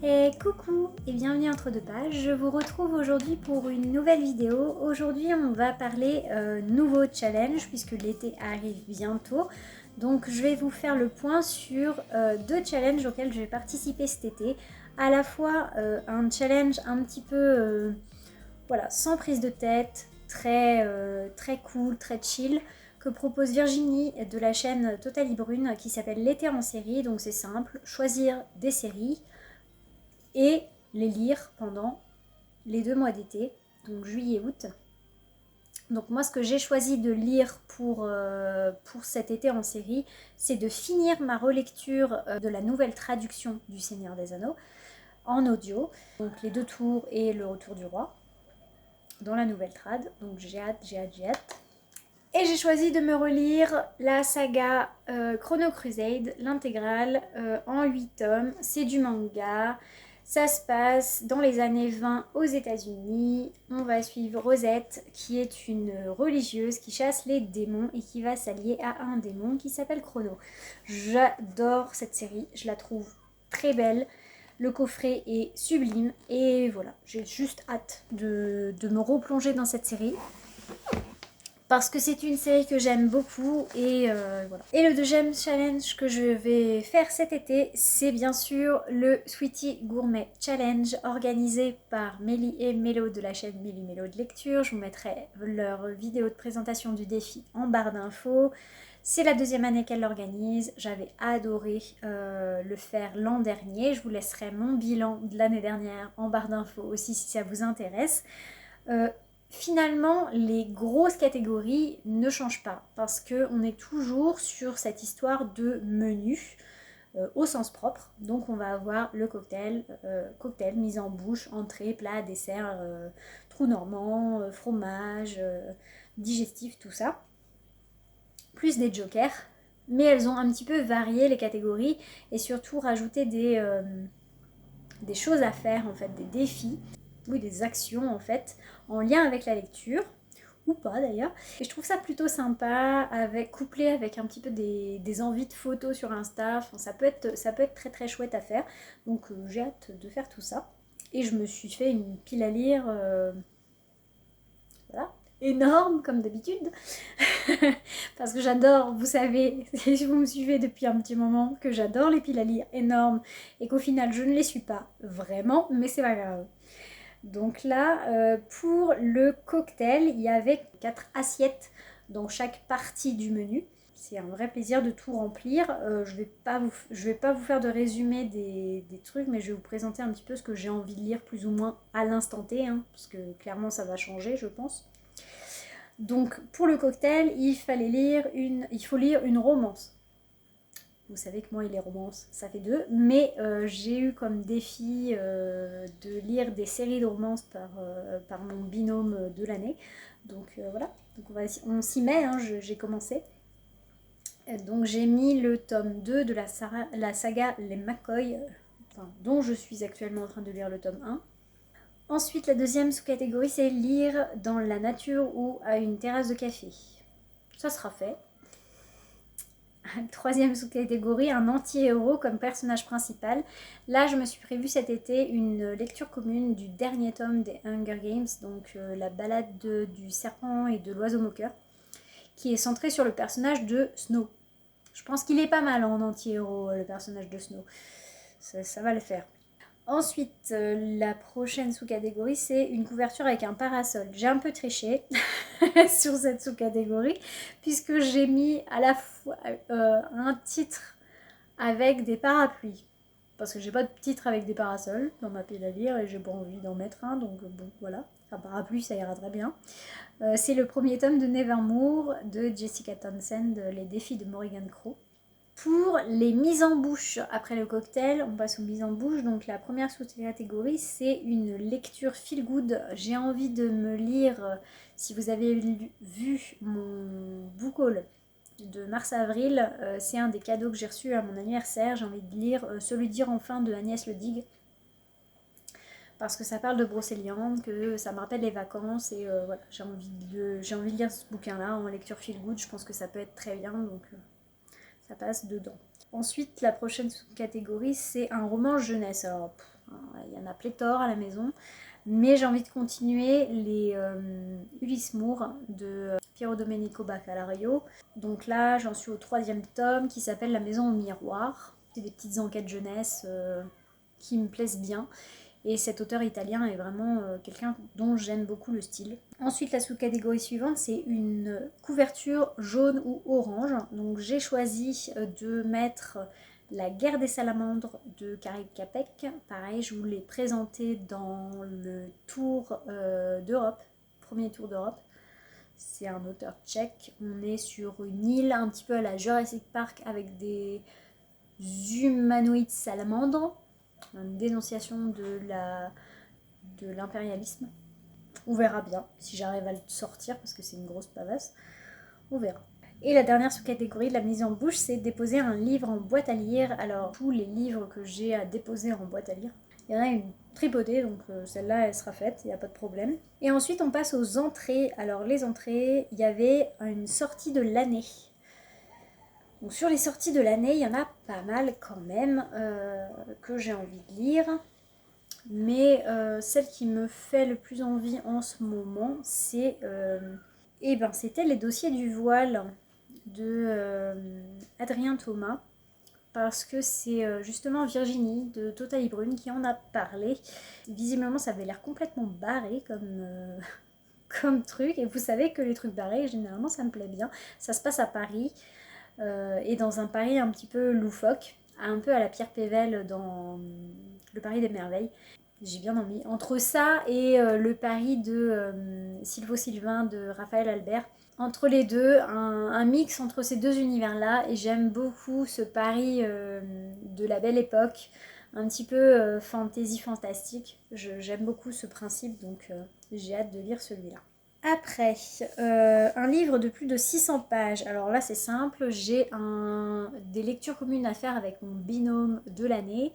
Et coucou et bienvenue entre deux pages, je vous retrouve aujourd'hui pour une nouvelle vidéo. Aujourd'hui on va parler nouveau challenge puisque l'été arrive bientôt. Donc je vais vous faire le point sur deux challenges auxquels je vais participer cet été. À la fois un challenge un petit peu voilà, sans prise de tête, très cool, très chill, que propose Virginie de la chaîne Totally Brune qui s'appelle l'été en série. Donc c'est simple, choisir des séries et les lire pendant les 2 mois d'été, donc juillet-août. Donc moi ce que j'ai choisi de lire pour cet été en série, c'est de finir ma relecture de la nouvelle traduction du Seigneur des Anneaux en audio, donc les 2 tours et le retour du roi, dans la nouvelle trad, donc j'ai hâte. Et j'ai choisi de me relire la saga Chrono Crusade, l'intégrale, en 8 tomes. C'est du manga. Ça se passe dans les années 20 aux États-Unis. On va suivre Rosette, qui est une religieuse qui chasse les démons et qui va s'allier à un démon qui s'appelle Chrono. J'adore cette série, je la trouve très belle. Le coffret est sublime et voilà, j'ai juste hâte de me replonger dans cette série parce que c'est une série que j'aime beaucoup et voilà. Et le deuxième challenge que je vais faire cet été, c'est bien sûr le Sweetie Gourmet Challenge organisé par Mélie et Mélo de la chaîne Mélie Mélo de lecture. Je vous mettrai leur vidéo de présentation du défi en barre d'infos. C'est la 2e année qu'elle l'organise. J'avais adoré le faire l'an dernier. Je vous laisserai mon bilan de l'année dernière en barre d'infos aussi si ça vous intéresse. Finalement, les grosses catégories ne changent pas parce qu'on est toujours sur cette histoire de menu au sens propre. Donc on va avoir le cocktail, mise en bouche, entrée, plat, dessert, trou normand, fromage, digestif, tout ça. Plus des jokers, mais elles ont un petit peu varié les catégories et surtout rajouté des choses à faire, en fait, des défis, oui, des actions en fait, en lien avec la lecture, ou pas d'ailleurs. Et je trouve ça plutôt sympa, couplé avec un petit peu des envies de photos sur Insta. Enfin, ça peut être très très chouette à faire. Donc j'ai hâte de faire tout ça. Et je me suis fait une pile à lire, voilà, énorme comme d'habitude. Parce que j'adore, vous savez, si vous me suivez depuis un petit moment, que j'adore les piles à lire énormes et qu'au final je ne les suis pas vraiment, mais c'est pas grave. Donc là, pour le cocktail, il y avait 4 assiettes dans chaque partie du menu. C'est un vrai plaisir de tout remplir. Je vais pas vous faire de résumé des trucs, mais je vais vous présenter un petit peu ce que j'ai envie de lire plus ou moins à l'instant T, hein, parce que clairement ça va changer, je pense. Donc pour le cocktail, il faut lire une romance. Vous savez que moi et les romances, ça fait 2. Mais j'ai eu comme défi de lire des séries de romances par mon binôme de l'année. Donc voilà, donc on s'y met, hein, j'ai commencé. Donc j'ai mis le tome 2 de la saga Les McCoy, dont je suis actuellement en train de lire le tome 1. Ensuite, la deuxième sous-catégorie, c'est lire dans la nature ou à une terrasse de café. Ça sera fait. Troisième sous-catégorie, un anti-héros comme personnage principal. Là, je me suis prévu cet été une lecture commune du dernier tome des Hunger Games, donc la balade du serpent et de l'oiseau moqueur, qui est centré sur le personnage de Snow. Je pense qu'il est pas mal en anti-héros, le personnage de Snow. Ça va le faire. Ensuite, la prochaine sous-catégorie, c'est une couverture avec un parasol. J'ai un peu triché sur cette sous-catégorie, puisque j'ai mis à la fois un titre avec des parapluies. Parce que j'ai pas de titre avec des parasols dans ma pile à lire et j'ai pas envie d'en mettre un, donc bon, voilà. Un parapluie, ça ira très bien. C'est le premier tome de Nevermore de Jessica Townsend, Les défis de Morrigan Crow. Pour les mises en bouche après le cocktail, on passe aux mises en bouche. Donc la première sous-catégorie, c'est une lecture feel good. J'ai envie de me lire, si vous avez vu mon book haul de mars-avril, c'est un des cadeaux que j'ai reçu à mon anniversaire. J'ai envie de lire Celui dire enfin de Agnès Ledig. Parce que ça parle de brocéliande, que ça me rappelle les vacances et voilà, j'ai envie de lire ce bouquin-là en lecture feel good. Je pense que ça peut être très bien, donc ça passe dedans. Ensuite, la prochaine catégorie, c'est un roman jeunesse. Alors, il y en a pléthore à la maison. Mais j'ai envie de continuer les Ulysse Moore de Piero Domenico Baccalario. Donc là, j'en suis au 3e tome qui s'appelle La Maison au Miroir. C'est des petites enquêtes jeunesse qui me plaisent bien. Et cet auteur italien est vraiment quelqu'un dont j'aime beaucoup le style. Ensuite, la sous-catégorie suivante, c'est une couverture jaune ou orange. Donc j'ai choisi de mettre La Guerre des Salamandres de Karel Čapek. Pareil, je vous l'ai présenté dans le tour d'Europe, premier tour d'Europe. C'est un auteur tchèque. On est sur une île un petit peu à la Jurassic Park avec des humanoïdes salamandres. Une dénonciation de l'impérialisme. On verra bien si j'arrive à le sortir parce que c'est une grosse pavasse. On verra. Et la dernière sous-catégorie de la mise en bouche, c'est déposer un livre en boîte à lire. Alors, tous les livres que j'ai à déposer en boîte à lire, il y en a une tripotée, donc celle-là, elle sera faite, il n'y a pas de problème. Et ensuite, on passe aux entrées. Alors, les entrées, il y avait une sortie de l'année. Donc, sur les sorties de l'année, il y en a pas mal quand même que j'ai envie de lire. Mais celle qui me fait le plus envie en ce moment, c'est c'était Les Dossiers du voile de Adrien Thomas, parce que c'est justement Virginie de Totally Brune qui en a parlé. Visiblement, ça avait l'air complètement barré comme truc, et vous savez que les trucs barrés, généralement, ça me plaît bien. Ça se passe à Paris, et dans un Paris un petit peu loufoque, un peu à la Pierre Pével dans Le Paris des Merveilles. J'ai bien envie. Entre ça et le Paris de Sylvain Sylvain de Raphaël Albert, entre les deux, un mix entre ces deux univers-là. Et j'aime beaucoup ce Paris de la belle époque, un petit peu fantasy fantastique. J'aime beaucoup ce principe, donc j'ai hâte de lire celui-là. Après, un livre de plus de 600 pages. Alors là, c'est simple, j'ai des lectures communes à faire avec mon binôme de l'année.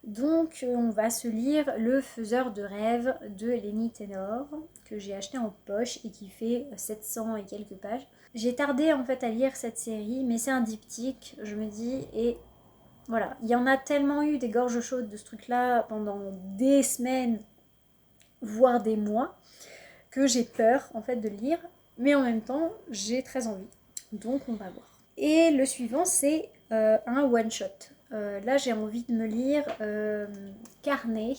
Donc on va se lire Le Faiseur de rêves de Lenny Tenor, que j'ai acheté en poche et qui fait 700 et quelques pages. J'ai tardé en fait à lire cette série, mais c'est un diptyque, je me dis, et voilà. Il y en a tellement eu des gorges chaudes de ce truc-là pendant des semaines, voire des mois, que j'ai peur en fait de le lire, mais en même temps j'ai très envie. Donc on va voir. Et le suivant c'est un one-shot. Là j'ai envie de me lire Carnet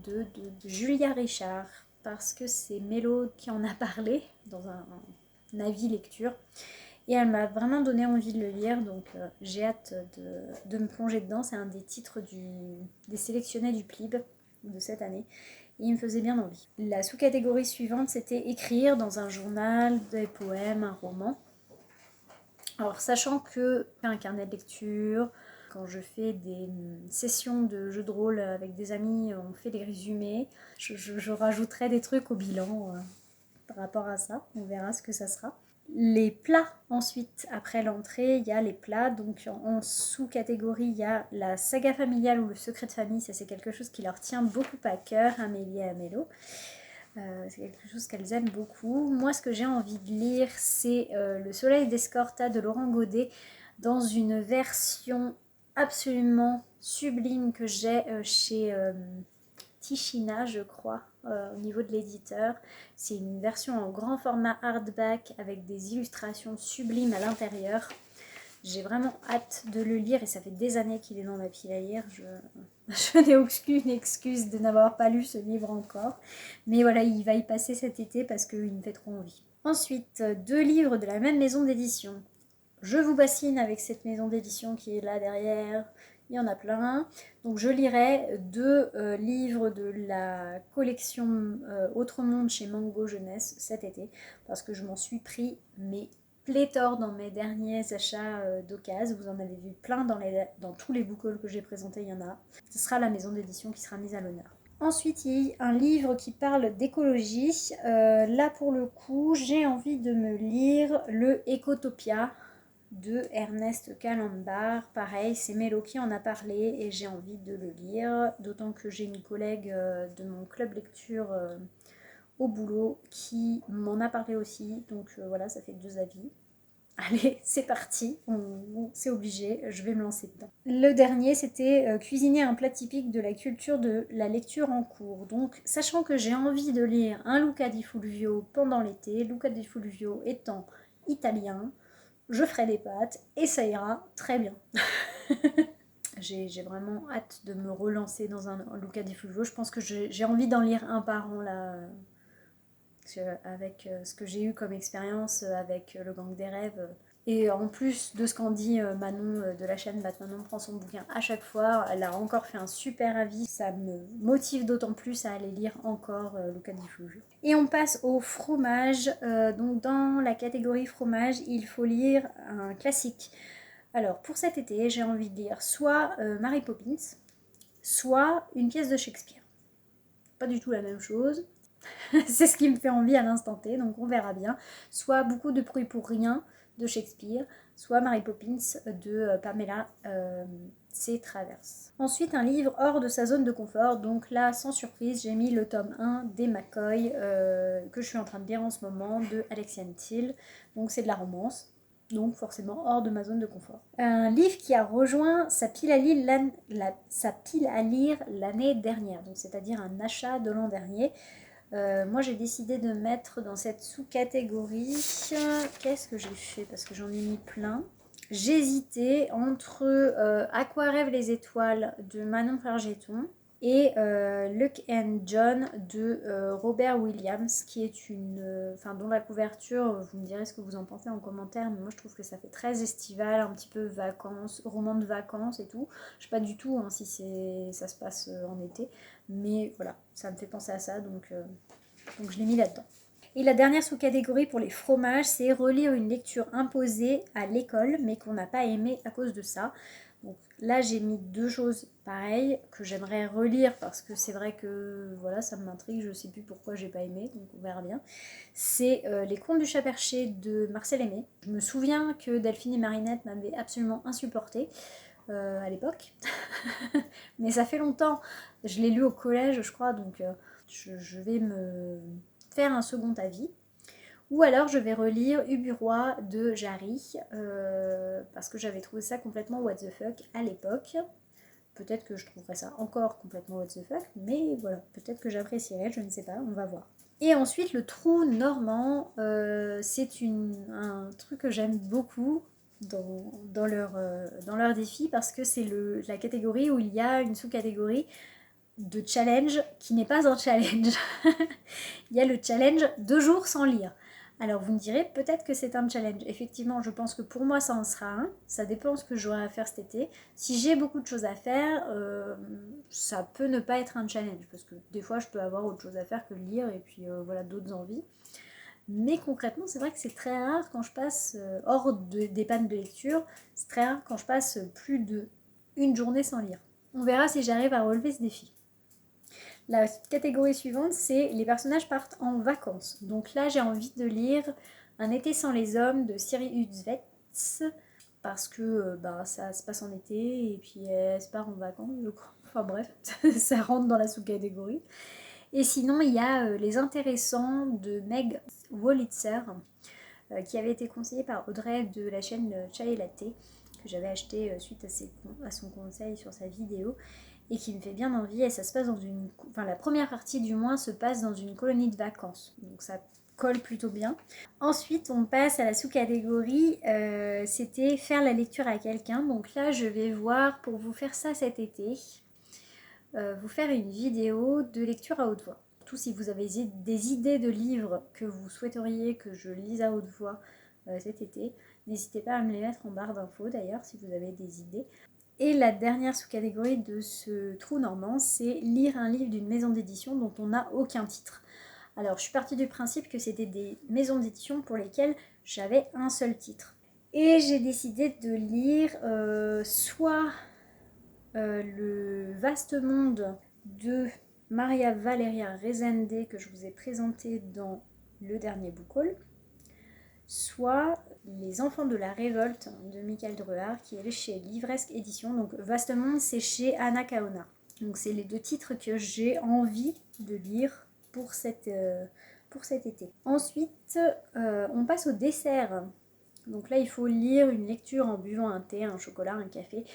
de Julia Richard, parce que c'est Mélo qui en a parlé dans un avis lecture. Et elle m'a vraiment donné envie de le lire, donc j'ai hâte de me plonger dedans. C'est un des titres des sélectionnés du PLIB de cette année. Et il me faisait bien envie. La sous-catégorie suivante, c'était écrire dans un journal, des poèmes, un roman. Alors, sachant que je fais un carnet de lecture, quand je fais des sessions de jeux de rôle avec des amis, on fait des résumés. Je rajouterai des trucs au bilan par rapport à ça. On verra ce que ça sera. Les plats, ensuite, après l'entrée, il y a les plats. Donc en sous-catégorie, il y a la saga familiale ou le secret de famille. Ça, c'est quelque chose qui leur tient beaucoup à cœur, Amélie et Amélo. C'est quelque chose qu'elles aiment beaucoup. Moi, ce que j'ai envie de lire, c'est Le Soleil d'Escorta de Laurent Godet, dans une version absolument sublime que j'ai chez Tichina, je crois, au niveau de l'éditeur. C'est une version en grand format hardback avec des illustrations sublimes à l'intérieur. J'ai vraiment hâte de le lire et ça fait des années qu'il est dans ma pile à lire. Je n'ai aucune excuse de n'avoir pas lu ce livre encore. Mais voilà, il va y passer cet été parce qu'il me fait trop envie. Ensuite, 2 livres de la même maison d'édition. Je vous bassine avec cette maison d'édition qui est là derrière. Il y en a plein. Donc je lirai 2 livres de la collection Autre Monde chez Mango Jeunesse cet été. Parce que je m'en suis pris pléthore dans mes derniers achats d'occasion. Vous en avez vu plein dans tous les book hauls que j'ai présentés, il y en a. Ce sera la maison d'édition qui sera mise à l'honneur. Ensuite, il y a un livre qui parle d'écologie. Là, pour le coup, j'ai envie de me lire le Ecotopia de Ernest Calembar. Pareil, c'est Mélo qui en a parlé et j'ai envie de le lire. D'autant que j'ai une collègue de mon club lecture au boulot qui m'en a parlé aussi. Donc voilà, ça fait 2 avis. allez, c'est parti, c'est obligé, je vais me lancer dedans. Le dernier, c'était cuisiner un plat typique de la culture de la lecture en cours. Donc, sachant que j'ai envie de lire un Luca di Fulvio pendant l'été, Luca di Fulvio étant italien, je ferai des pâtes et ça ira très bien. J'ai vraiment hâte de me relancer dans un Luca di Fulvio. Je pense que j'ai envie d'en lire un par an là, avec ce que j'ai eu comme expérience avec le Gang des Rêves. Et en plus de ce qu'en dit Manon de la chaîne Manon prend son bouquin à chaque fois, elle a encore fait un super avis. Ça me motive d'autant plus à aller lire encore Luca di Fulvio. Et on passe au fromage. Donc dans la catégorie fromage, il faut lire un classique. Alors pour cet été, j'ai envie de lire soit Mary Poppins, soit une pièce de Shakespeare. Pas du tout la même chose. C'est ce qui me fait envie à l'instant T, donc on verra bien. Soit Beaucoup de bruit pour rien de Shakespeare, soit Mary Poppins de Pamela C. Travers. Ensuite, un livre hors de sa zone de confort. Donc là, sans surprise, j'ai mis le tome 1 des McCoy que je suis en train de lire en ce moment de Alexiane Thiel. Donc c'est de la romance. Donc forcément hors de ma zone de confort. Un livre qui a rejoint sa pile à lire l'année dernière, donc c'est-à-dire un achat de l'an dernier. Moi j'ai décidé de mettre dans cette sous-catégorie, qu'est-ce que j'ai fait parce que j'en ai mis plein. J'hésitais entre Aquarêve les étoiles de Manon Fargeton et Luke and John de Robert Williams, qui est dont la couverture, vous me direz ce que vous en pensez en commentaire, mais moi je trouve que ça fait très estival, un petit peu vacances, roman de vacances et tout. Je sais pas du tout si ça se passe en été, mais voilà, ça me fait penser à ça, donc je l'ai mis là-dedans. Et la dernière sous-catégorie pour les fromages, c'est relire une lecture imposée à l'école, mais qu'on n'a pas aimé à cause de ça. Donc là, j'ai mis deux choses pareilles que j'aimerais relire parce que c'est vrai que voilà, ça m'intrigue, je sais plus pourquoi j'ai pas aimé, donc on verra bien. C'est Les Contes du Chat Perché de Marcel Aimé. Je me souviens que Delphine et Marinette m'avaient absolument insupportée à l'époque, mais ça fait longtemps. Je l'ai lu au collège, je crois, donc je vais me faire un second avis. Ou alors je vais relire Uburoi de Jarry, parce que j'avais trouvé ça complètement what the fuck à l'époque. Peut-être que je trouverai ça encore complètement what the fuck, mais voilà, peut-être que j'apprécierai, je ne sais pas, on va voir. Et ensuite, le trou normand, c'est un truc que j'aime beaucoup dans leur défi, parce que c'est la catégorie où il y a une sous-catégorie de challenge qui n'est pas un challenge. Il y a le challenge 2 jours sans lire. Alors vous me direz peut-être que c'est un challenge. Effectivement, je pense que pour moi ça en sera un. Ça dépend ce que j'aurai à faire cet été. Si j'ai beaucoup de choses à faire, ça peut ne pas être un challenge. Parce que des fois je peux avoir autre chose à faire que lire et puis voilà d'autres envies. Mais concrètement, c'est vrai que c'est très rare quand je passe, hors des pannes de lecture, c'est très rare quand je passe plus d'une journée sans lire. On verra si j'arrive à relever ce défi. La catégorie suivante, c'est les personnages partent en vacances. Donc là, j'ai envie de lire Un été sans les hommes de Siri Utzvets, parce que ça se passe en été et puis elle se part en vacances, je crois. Enfin bref, ça rentre dans la sous-catégorie. Et sinon, il y a Les Intéressants de Meg Wolitzer, qui avait été conseillé par Audrey de la chaîne Chai Latte, que j'avais acheté suite à son conseil sur sa vidéo, et qui me fait bien envie. Et ça se passe la première partie du moins se passe dans une colonie de vacances. Donc ça colle plutôt bien. Ensuite, on passe à la sous-catégorie, c'était faire la lecture à quelqu'un. Donc là, je vais voir, pour vous faire ça cet été, vous faire une vidéo de lecture à haute voix. Surtout si vous avez des idées de livres que vous souhaiteriez que je lise à haute voix cet été, n'hésitez pas à me les mettre en barre d'infos d'ailleurs si vous avez des idées. Et la dernière sous-catégorie de ce trou normand, c'est lire un livre d'une maison d'édition dont on n'a aucun titre. Alors je suis partie du principe que c'était des maisons d'édition pour lesquelles j'avais un seul titre. Et j'ai décidé de lire soit Le vaste monde de Maria Valeria Rezende que je vous ai présenté dans le dernier book haul, soit Les enfants de la révolte de Michael Druard qui est chez Livresque Édition. Donc Vaste monde, c'est chez Anna Kaona. Donc c'est les deux titres que j'ai envie de lire pour cet été. Ensuite, on passe au dessert. Donc là, il faut lire une lecture en buvant un thé, un chocolat, un café.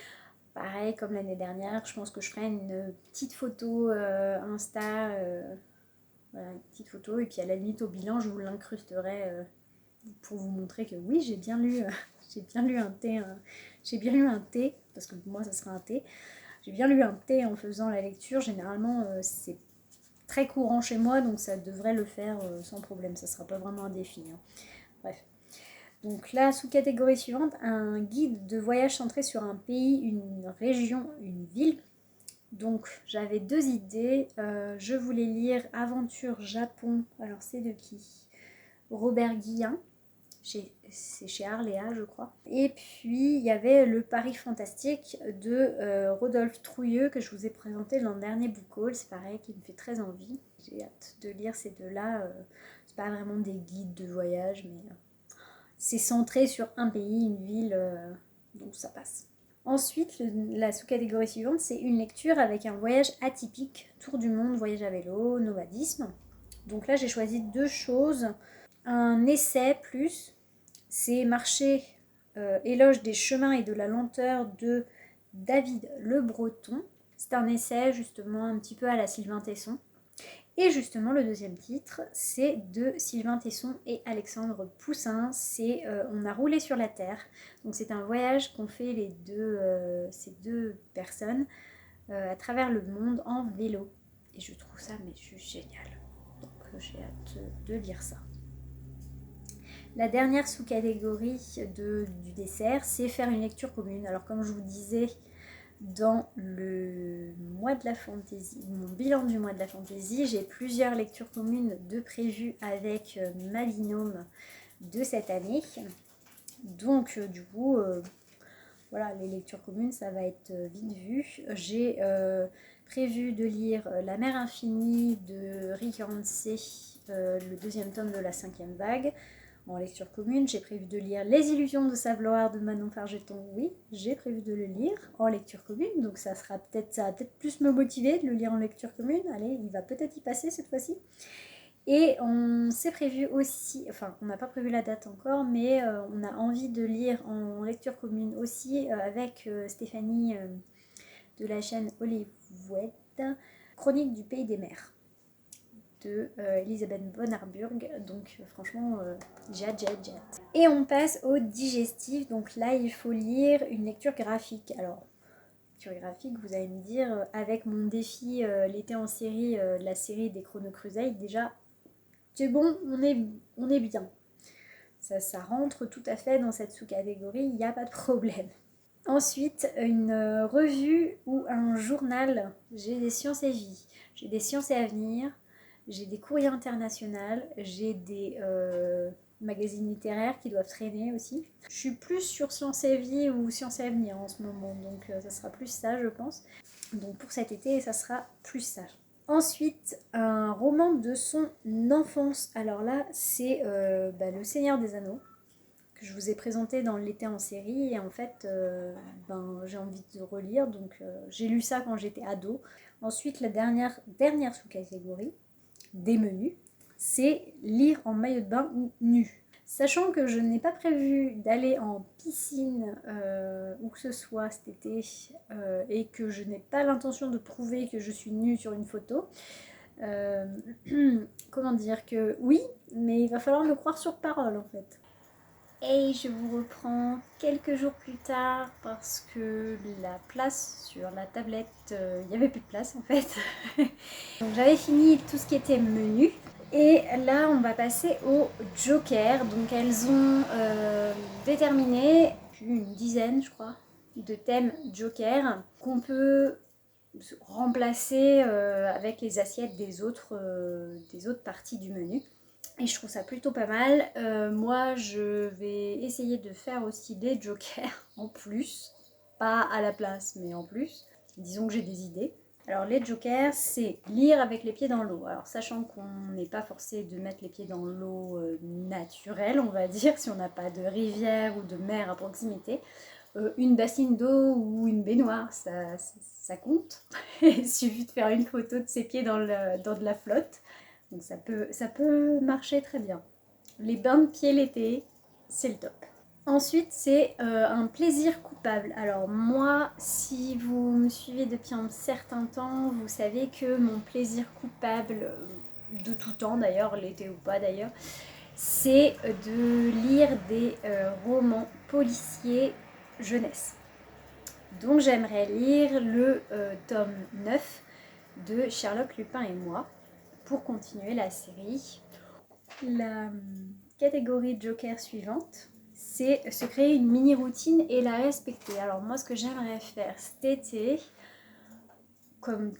Pareil, comme l'année dernière, je pense que je ferai une petite photo Insta, voilà, une petite photo, et puis à la limite au bilan, je vous l'incrusterai pour vous montrer que oui, j'ai bien lu, j'ai bien lu un thé, j'ai bien lu un thé, parce que moi ça sera un thé. J'ai bien lu un thé en faisant la lecture. Généralement, c'est très courant chez moi, donc ça devrait le faire sans problème. Ça sera pas vraiment un défi, hein. Bref. Donc la sous-catégorie suivante, un guide de voyage centré sur un pays, une région, une ville. Donc j'avais deux idées. Je voulais lire Aventure Japon. Alors c'est de qui? Robert Guillain. C'est chez Arléa, je crois. Et puis il y avait le Paris fantastique de Rodolphe Trouilleux que je vous ai présenté l'an dernier, Book Haul. C'est pareil, qui me fait très envie. J'ai hâte de lire ces deux-là. C'est pas vraiment des guides de voyage, mais c'est centré sur un pays, une ville, donc ça passe. Ensuite, la sous-catégorie suivante, c'est une lecture avec un voyage atypique, tour du monde, voyage à vélo, nomadisme. Donc là, j'ai choisi deux choses. Un essai plus, c'est Marcher, éloge des chemins et de la lenteur de David Le Breton. C'est un essai justement un petit peu à la Sylvain Tesson. Et justement, le deuxième titre, c'est de Sylvain Tesson et Alexandre Poussin. C'est On a roulé sur la Terre. Donc c'est un voyage qu'ont fait ces deux personnes à travers le monde en vélo. Et je trouve ça mais juste génial. Donc j'ai hâte de lire ça. La dernière sous-catégorie du dessert, c'est faire une lecture commune. Alors comme je vous disais, dans le mois de la fantaisie, mon bilan du mois de la fantaisie, j'ai plusieurs lectures communes de prévues avec ma binôme de cette année. Donc du coup, voilà, les lectures communes, ça va être vite vu. J'ai prévu de lire La mer infinie de Rick Yancey, le deuxième tome de la 5e vague. En lecture commune, j'ai prévu de lire Les illusions de Savoir de Manon Fargeton. Oui, j'ai prévu de le lire en lecture commune, donc ça va peut-être plus me motiver de le lire en lecture commune. Allez, il va peut-être y passer cette fois-ci. Et on s'est prévu aussi, enfin on n'a pas prévu la date encore, mais on a envie de lire en lecture commune aussi avec Stéphanie de la chaîne Olivouette, Chronique du pays des mers de Elisabeth von Harburg. Donc franchement, j'ai hâte. Et on passe au digestif. Donc là, il faut lire une lecture graphique. Alors, lecture graphique, vous allez me dire, avec mon défi l'été en série, la série des Chrono Crusade, déjà, c'est bon, on est bien. Ça rentre tout à fait dans cette sous-catégorie, il n'y a pas de problème. Ensuite, une revue ou un journal. J'ai des sciences et vie, j'ai des sciences et avenir, j'ai des courriers internationaux, j'ai des magazines littéraires qui doivent traîner aussi. Je suis plus sur sciences et vie ou sciences et avenir en ce moment, donc ça sera plus ça, je pense. Donc pour cet été, ça sera plus ça. Ensuite, un roman de son enfance. Alors là, c'est Le Seigneur des Anneaux, que je vous ai présenté dans l'été en série. Et en fait, j'ai envie de relire. Donc j'ai lu ça quand j'étais ado. Ensuite, la dernière sous-catégorie des menus, c'est lire en maillot de bain ou nu. Sachant que je n'ai pas prévu d'aller en piscine où que ce soit cet été et que je n'ai pas l'intention de prouver que je suis nue sur une photo, comment dire que oui, mais il va falloir me croire sur parole en fait. Et je vous reprends quelques jours plus tard parce que la place sur la tablette, il n'y avait plus de place en fait. Donc j'avais fini tout ce qui était menu. Et là, on va passer au Joker. Donc elles ont déterminé une dizaine, je crois, de thèmes Joker qu'on peut remplacer avec les assiettes des autres parties du menu. Et je trouve ça plutôt pas mal. Moi, je vais essayer de faire aussi des Jokers en plus. Pas à la place, mais en plus. Disons que j'ai des idées. Alors les jokers, c'est lire avec les pieds dans l'eau. Alors sachant qu'on n'est pas forcé de mettre les pieds dans l'eau naturelle, on va dire, si on n'a pas de rivière ou de mer à proximité. Une bassine d'eau ou une baignoire, ça compte. Il suffit de faire une photo de ses pieds dans de la flotte. Donc ça peut marcher très bien. Les bains de pieds l'été, c'est le top. Ensuite, c'est un plaisir coupable. Alors moi, si vous me suivez depuis un certain temps, vous savez que mon plaisir coupable, de tout temps d'ailleurs, l'été ou pas d'ailleurs, c'est de lire des romans policiers jeunesse. Donc j'aimerais lire le tome 9 de Sherlock Lupin et moi pour continuer la série. La catégorie Joker suivante, c'est se créer une mini routine et la respecter. Alors moi, ce que j'aimerais faire cet été, comme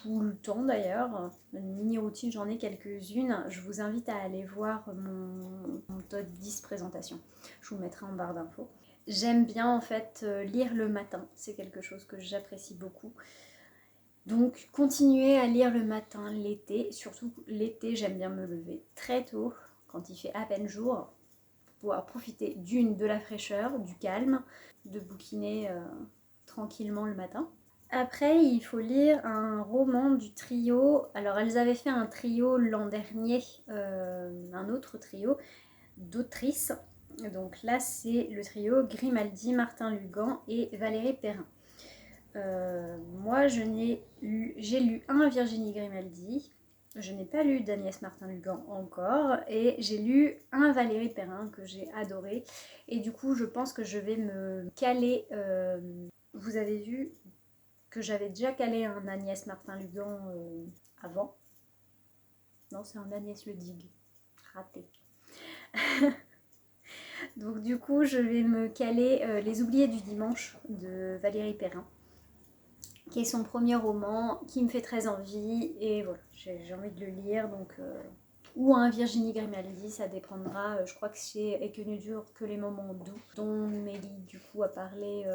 tout le temps d'ailleurs, une mini routine, j'en ai quelques-unes. Je vous invite à aller voir mon top 10 présentation. Je vous mettrai en barre d'infos. J'aime bien en fait lire le matin, c'est quelque chose que j'apprécie beaucoup. Donc continuez à lire le matin l'été, surtout l'été j'aime bien me lever très tôt quand il fait à peine jour pour pouvoir profiter de la fraîcheur, du calme, de bouquiner tranquillement le matin. Après il faut lire un roman du trio, alors elles avaient fait un trio l'an dernier, un autre trio d'autrices, donc là c'est le trio Grimaldi, Martin Lugan et Valérie Perrin. Moi, j'ai lu un Virginie Grimaldi, je n'ai pas lu d'Agnès Martin-Lugan encore, et j'ai lu un Valérie Perrin que j'ai adoré. Et du coup, je pense que je vais me caler. Vous avez vu que j'avais déjà calé un Agnès Martin-Lugan avant. Non, c'est un Agnès Le Digue. Raté. Donc du coup, je vais me caler Les Oubliés du Dimanche de Valérie Perrin, qui est son premier roman, qui me fait très envie, et voilà, j'ai envie de le lire, donc ou un Virginie Grimaldi, ça dépendra. Je crois que c'est Et que ne durent que les moments doux, dont Mélie du coup a parlé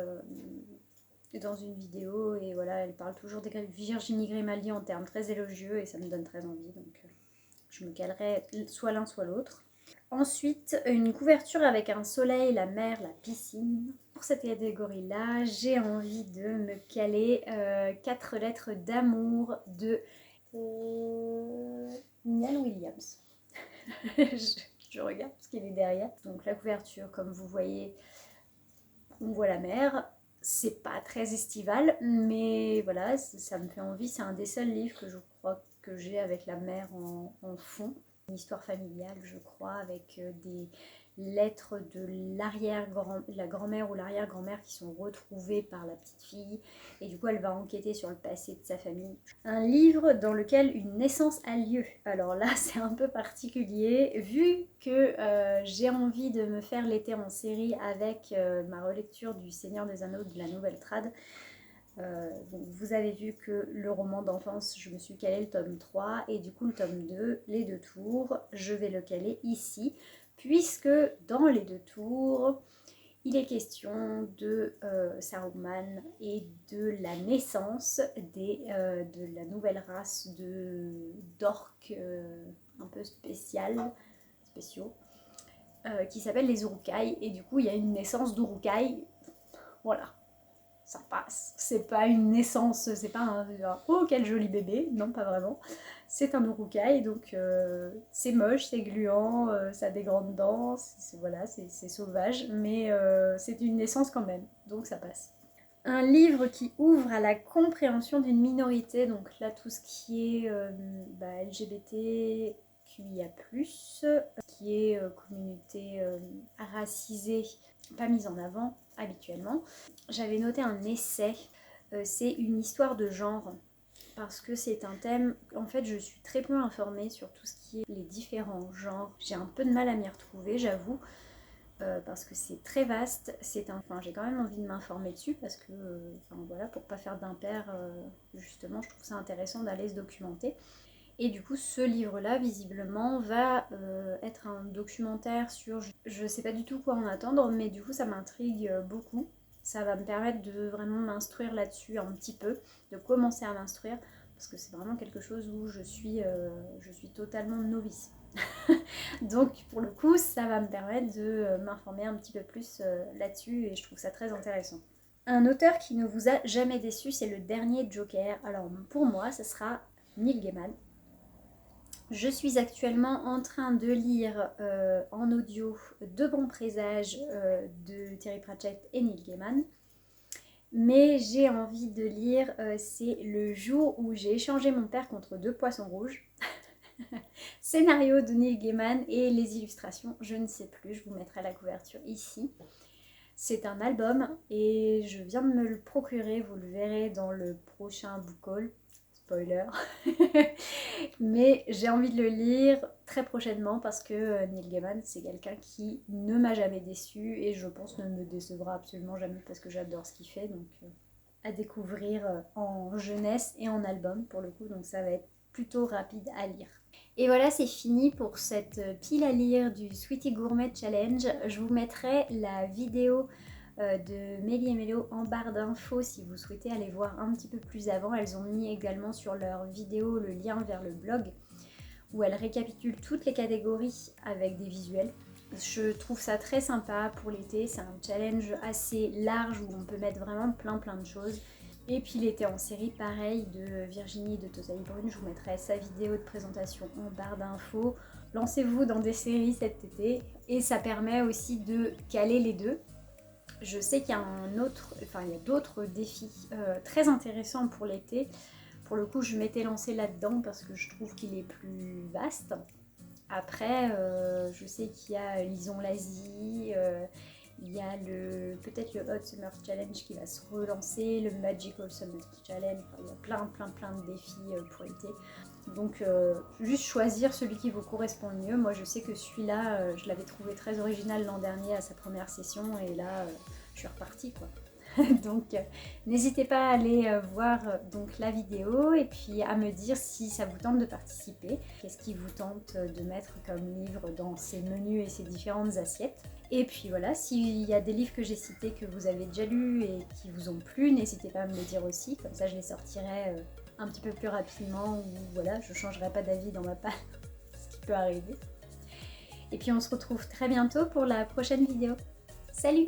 dans une vidéo, et voilà, elle parle toujours de Virginie Grimaldi en termes très élogieux, et ça me donne très envie, donc je me calerai soit l'un soit l'autre. Ensuite, une couverture avec un soleil, la mer, la piscine. Pour cette catégorie-là, j'ai envie de me caler 4 lettres d'amour de Niall Williams. je regarde ce qu'il est derrière. Donc la couverture, comme vous voyez, on voit la mer. C'est pas très estival, mais voilà, ça me fait envie. C'est un des seuls livres que je crois que j'ai avec la mer en fond. Une histoire familiale, je crois, avec des lettres de la grand-mère ou l'arrière-grand-mère qui sont retrouvées par la petite fille, et du coup elle va enquêter sur le passé de sa famille. Un livre dans lequel une naissance a lieu. Alors là c'est un peu particulier, vu que j'ai envie de me faire l'été en série avec ma relecture du Seigneur des Anneaux de la nouvelle trad. Donc vous avez vu que le roman d'enfance, je me suis calé le tome 3, et du coup le tome 2, les 2 tours, je vais le caler ici, puisque dans les 2 tours, il est question de Saruman et de la naissance de la nouvelle race d'orques un peu spéciaux, qui s'appellent les Uruk-hai, et du coup il y a une naissance d'Uruk-hai, voilà. Ça passe. C'est pas une naissance, c'est pas un oh quel joli bébé, non pas vraiment. C'est un Uruk-hai, donc c'est moche, c'est gluant, ça a des grandes dents, voilà, c'est sauvage, mais c'est une naissance quand même, donc ça passe. Un livre qui ouvre à la compréhension d'une minorité, donc là tout ce qui est LGBTQIA+, qui est communauté racisée, pas mise en avant habituellement. J'avais noté un essai, c'est une histoire de genre, parce que c'est un thème, en fait je suis très peu informée sur tout ce qui est les différents genres. J'ai un peu de mal à m'y retrouver, j'avoue, parce que c'est très vaste. J'ai quand même envie de m'informer dessus, parce que, voilà, pour pas faire d'impair, justement, je trouve ça intéressant d'aller se documenter. Et du coup, ce livre-là, visiblement, va être un documentaire sur... Je sais pas du tout quoi en attendre, mais du coup, ça m'intrigue beaucoup. Ça va me permettre de vraiment m'instruire là-dessus un petit peu, de commencer à m'instruire, parce que c'est vraiment quelque chose où je suis totalement novice. Donc, pour le coup, ça va me permettre de m'informer un petit peu plus là-dessus, et je trouve ça très intéressant. Un auteur qui ne vous a jamais déçu, c'est le dernier Joker. Alors, pour moi, ce sera Neil Gaiman. Je suis actuellement en train de lire en audio De bons présages de Terry Pratchett et Neil Gaiman. Mais j'ai envie de lire c'est Le jour où j'ai échangé mon père contre 2 poissons rouges. Scénario de Neil Gaiman et les illustrations, je ne sais plus, je vous mettrai la couverture ici. C'est un album et je viens de me le procurer, vous le verrez dans le prochain book haul. Spoiler. Mais j'ai envie de le lire très prochainement parce que Neil Gaiman c'est quelqu'un qui ne m'a jamais déçu et je pense ne me décevra absolument jamais parce que j'adore ce qu'il fait, donc à découvrir en jeunesse et en album pour le coup, donc ça va être plutôt rapide à lire. Et voilà, c'est fini pour cette pile à lire du Sweetie Gourmet Challenge. Je vous mettrai la vidéo de Mélie et Mélo en barre d'infos si vous souhaitez aller voir un petit peu plus avant. Elles ont mis également sur leur vidéo le lien vers le blog où elles récapitulent toutes les catégories avec des visuels. Je trouve ça très sympa pour l'été, c'est un challenge assez large où on peut mettre vraiment plein de choses. Et puis l'été en série, pareil, de Virginie de Tosaï Brune, je vous mettrai sa vidéo de présentation en barre d'infos. Lancez-vous dans des séries cet été et ça permet aussi de caler les deux. Je sais qu'il y a d'autres défis très intéressants pour l'été. Pour le coup, je m'étais lancée là-dedans parce que je trouve qu'il est plus vaste. Après, je sais qu'il y a Lisons l'Asie, il y a peut-être le Hot Summer Challenge qui va se relancer, le Magical Summer Challenge, enfin, il y a plein de défis pour l'été. Donc juste choisir celui qui vous correspond le mieux. Moi je sais que celui-là, je l'avais trouvé très original l'an dernier à sa première session et là je suis repartie quoi. Donc n'hésitez pas à aller voir donc la vidéo et puis à me dire si ça vous tente de participer. Qu'est-ce qui vous tente de mettre comme livre dans ces menus et ces différentes assiettes. Et puis voilà, s'il y a des livres que j'ai cités que vous avez déjà lus et qui vous ont plu, n'hésitez pas à me le dire aussi, comme ça je les sortirai un petit peu plus rapidement ou voilà, je ne changerai pas d'avis dans ma palle, ce qui peut arriver. Et puis on se retrouve très bientôt pour la prochaine vidéo. Salut!